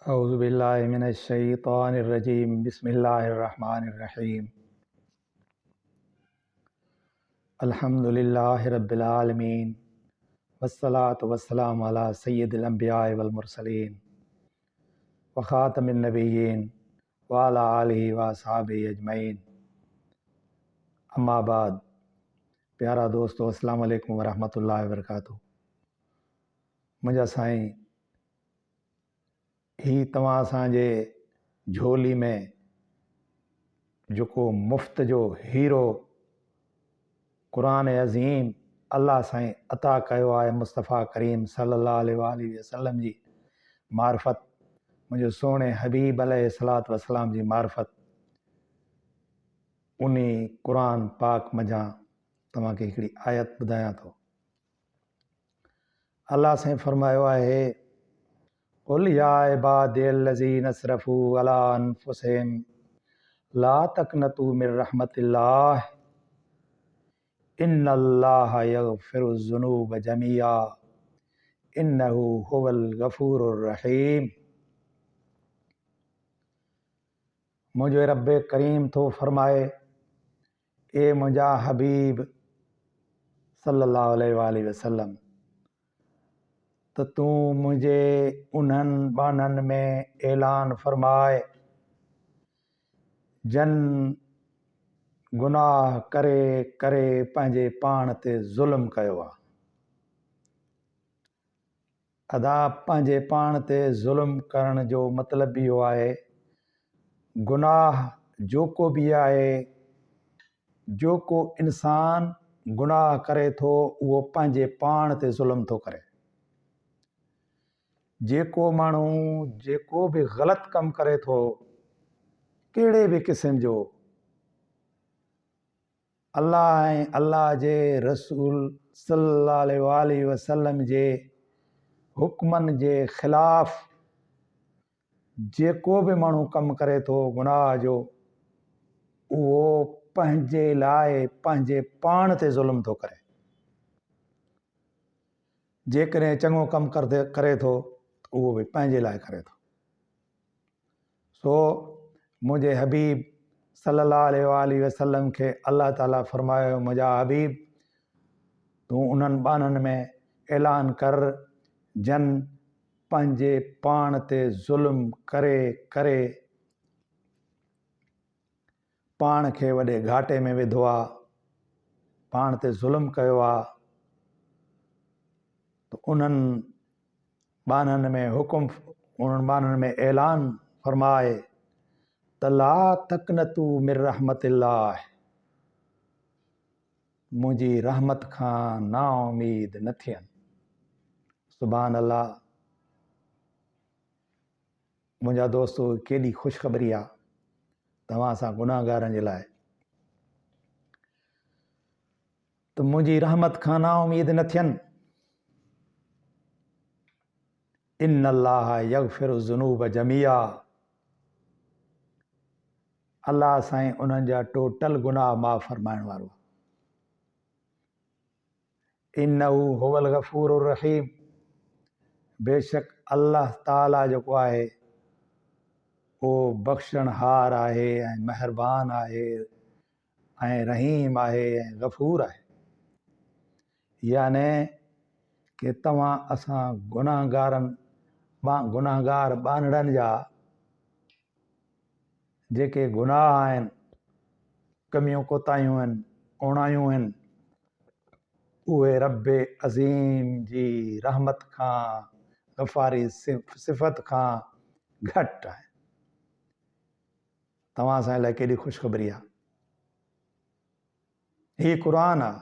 औज़ुबिल्लाहि मिनश्शैतानिर्रजीम बिस्मिल्लाहिर्रहमानिर्रहीम अल्हम्दुलिल्लाहि रब्बिल आलमीन वस्सलातु वस्सलामु अला सय्यिदिल अंबियाइ वल मुरसलीन व खातमिन नबिय्यीन व अला आलिहि व अस्हाबिहि अजमईन। अम्मा बाद। प्यारा दोस्तों, अस्सलामु अलैकुम व रहमतुल्लाहि व बरकातुहू। मुंहिंजा साईं, ही तव्हां असांजे झोली में जेको मुफ़्त जो हीरो क़ुरान अज़ीम अल्लाह साईं अता कयो आहे, मुस्तफ़ा करीम सल्लल्लाहु अलैहि वसल्लम जी मार्फत, मुंहिंजो सोणे हबीब अलैहिस्सलातु वस्सलाम जी मार्फत, उन क़ुरान पाक मञा तव्हांखे हिकिड़ी आयत ॿुधायां थो। अल्लाह साईं फरमायो आहे, क़ुल या इबादियल्लज़ीना असरफ़ू अला अनफ़ुसिहिम ला तक़नतू मिन रहमतिल्लाह इन्नल्लाह यग़फ़िरुज़्ज़ुनूब जमीआ इन्नहु हुवल गफ़ूरुर रहीम। मुंहिंजो रब करीम थो फरमाए, ए मुंहिंजा हबीब सल्लल्लाहु अलैहि वसल्लम, त तूं मुंहिंजे उन्हनि बाननि में ऐलान फरमाए जन गुनाह करे करे पंहिंजे पाण ते ज़ुल्म कयो आहे। अदा पंहिंजे पाण ते ज़ुल्म करण जो मतिलबु इहो आहे, गुनाह जेको बि आहे, जेको इंसान गुनाह करे थो उहो पंहिंजे पाण ते ज़ुल्म थो करे। जेको माण्हू जेको बि ग़लति कमु करे थो, कहिड़े बि क़िस्म जो, अल्लाह ऐं अल्लाह जे रसूल सल्लल्लाहु अलैहि वसल्लम जे हुक्मनि जे ख़िलाफ़ जेको बि माण्हू कमु करे थो गुनाह जो, उहो पंहिंजे लाइ पंहिंजे पाण ते ज़ुल्म थो करे। जेकॾहिं चङो कमु करे थो उहो बि पंहिंजे लाइ करे थो। सो मुंहिंजे हबीब सल्लल्लाहु अलैहि वसल्लम खे अल्लाह ताला फरमायो, मुंहिंजा हबीब, तूं उन्हनि बाननि में ऐलान कर जन पंहिंजे पाण ते ज़ुल्म करे करे पाण खे वॾे घाटे में विधो आहे, पाण ते ज़ुल्म कयो आहे। त उन्हनि बाननि में हुकुम, उन्हनि बाननि में ऐलान फरमाए त ला तक़नतू मिन रहमतिल्लाह, मुंहिंजी रहमत खां ना उमीद न थियनि। सुभान अल्लाह। मुंहिंजा दोस्तो, केॾी ख़ुशख़बरी आहे तव्हां सां गुनाहगारनि जे लाइ, त मुंहिंजी रहमत खां ना उमीद न थियनि। इन्नल्लाह यग़फ़िरुज़्ज़ुनूब जमीआ, अल्लाह साईं उन्हनि जा टोटल गुनाह माफ़ फरमाइण वारो आहे। इन्नहु हुवल गफ़ूरुर रहीम, बेशक अल्लाह ताला जेको आहे उहो बख़्शणहार आहे ऐं महिरबान आहे ऐं रहीम आहे ऐं गफ़ूर आहे। याने कि तव्हां असां गुनाहगार बानड़नि जा जेके गुनाह आहिनि, कमियूं कोताहियूं आहिनि, उणायूं आहिनि, उहे रब अज़ीम जी रहमत खां, गफ़ारी सिफ़त खां घटि आहे। तव्हां असां लाइ केॾी ख़ुशख़बरी आहे। हीअ क़ुरान आहे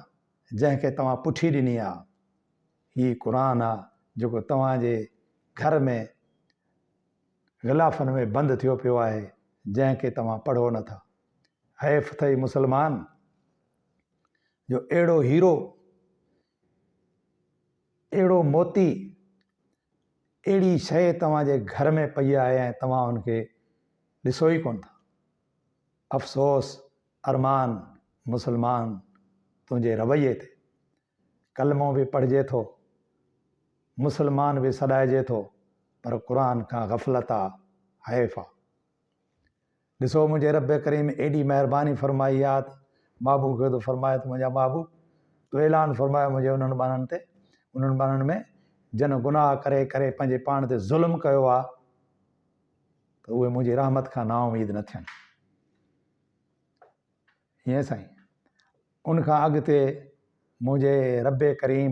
जंहिंखे तव्हां पुठी ॾिनी आहे। हीअ क़ुरान आहे जेको तव्हांजे घर में ग़िलाफ़नि में बंदि थियो पियो आहे, जंहिंखे तव्हां पढ़ो नथा। हैफ़ अथई मुसलमान जो अहिड़ो हीरो, अहिड़ो मोती, अहिड़ी शइ तव्हांजे घर में पई आहे ऐं तव्हां हुनखे ॾिसो ई कोन था। अफ़सोस अरमान मुसलमान तुंहिंजे रवैये ते। कलमो बि पढ़िजे थो, मुसलमान बि सॾाइजे थो, पर क़ुरान खां गफ़लत आहे, हैफ़ आहे। ॾिसो मुंहिंजे रब करीम एॾी महिरबानी फरमाई आहे त महबूब खे त फरमाए त मुंहिंजा महबूब तो ऐलान फरमायो मुंहिंजे उन्हनि ॿारनि ते, उन्हनि ॿारनि में जन गुनाह करे करे पंहिंजे पाण ते ज़ुल्म कयो आहे त उहे मुंहिंजी रहमत खां नाउमीद न थियनि। हीअं साईं, उनखां अॻिते मुंहिंजे रब करीम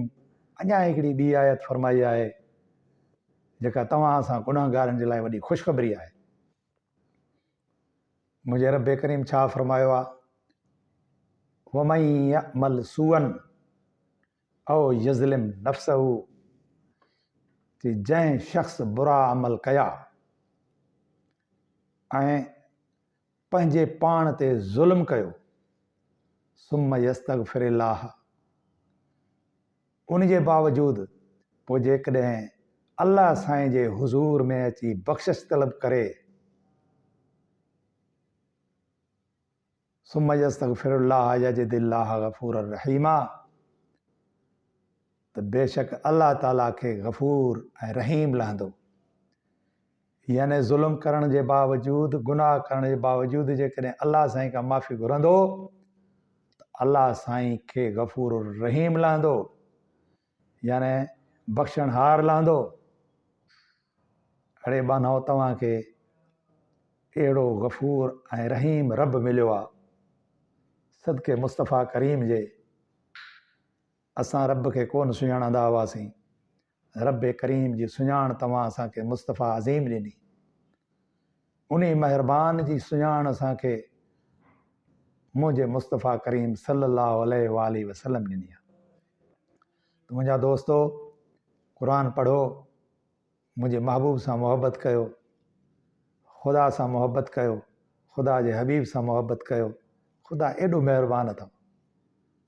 अञा हिकिड़ी ॿी आयत फरमाई आहे जेका तव्हां असां गुनाहगारनि जे लाइ वॾी ख़ुशख़बरी आहे। मुंहिंजे रब करीम छा फरमायो आहे, वमन यअमल सूअन औ यज़लिम नफ्सहू, कि जंहिं शख़्स बुरा अमल कया ऐं पंहिंजे पाण ते ज़ुल्म कयो, सुम्म यस्तग़फिरिल्लाह, उन जे बावजूदि पोइ जेकॾहिं अल्लाह साईं जे हुज़ूर में अची बख़्शिश तलब करे, सुम्म यस्तग़फिरुल्लाह यजिदिल्लाह गफ़ूरर रहीमा, त बेशक अल्लाह ताला खे गफ़ूर ऐं रहीम लहंदो। यानी ज़ुल्म करण जे बावजूदि, गुनाह करण जे बावजूदि जेकॾहिं अल्लाह साईं खां माफ़ी घुरंदो त अल्लाह साईं खे गफ़ूर रहीम लहंदो, यानी बख़्शणहार लहंदो। अड़े बानो तव्हांखे अहिड़ो गफ़ूर ऐं रहीम रब मिलियो आहे, सदके मुस्तफ़ा करीम जे। असां रब खे कोन सुञाणंदा हुआसीं, रब करीम जी सुञाण तव्हां असांखे मुस्तफ़ा अज़ीम ॾिनी। उन महिरबान जी सुञाण असांखे मुंहिंजे मुस्तफ़ा करीम सल्लल्लाहु अलैहि वसल्लम ॾिनी आहे। त मुंहिंजा दोस्तो, क़ुरान पढ़ो, मुंहिंजे महबूब सां मुहबत कयो, ख़ुदा सां मुहबत कयो, ख़ुदा जे हबीब सां मुहबत कयो। ख़ुदा एॾो महिरबान अथव,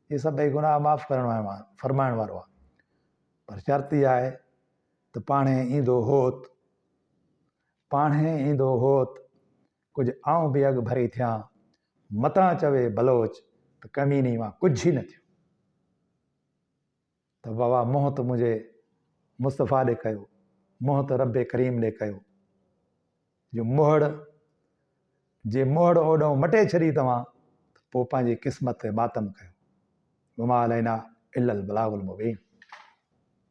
इहे सभई गुनाह माफ़ करण वारो फरमाइण वारो आहे। पर शर्त इहा आहे त पाणे ईंदो होत, पाणे ईंदो होत कुझु आऊं बि अॻु भरी थियां, मतां चवे बलोच त कमीनी मां कुझु ई न थियो। त बाबा मोह त मुंहिंजे मुस्तफ़ा ॾे कयो, मोह त रब करीम ॾे कयो, जो मोहड़ जे मोहड़ ओॾो मटे छॾी तव्हां त पोइ पंहिंजी क़िस्मत ते मातम कयो। वमा अलैना इल्लल बलागुल मुबीन।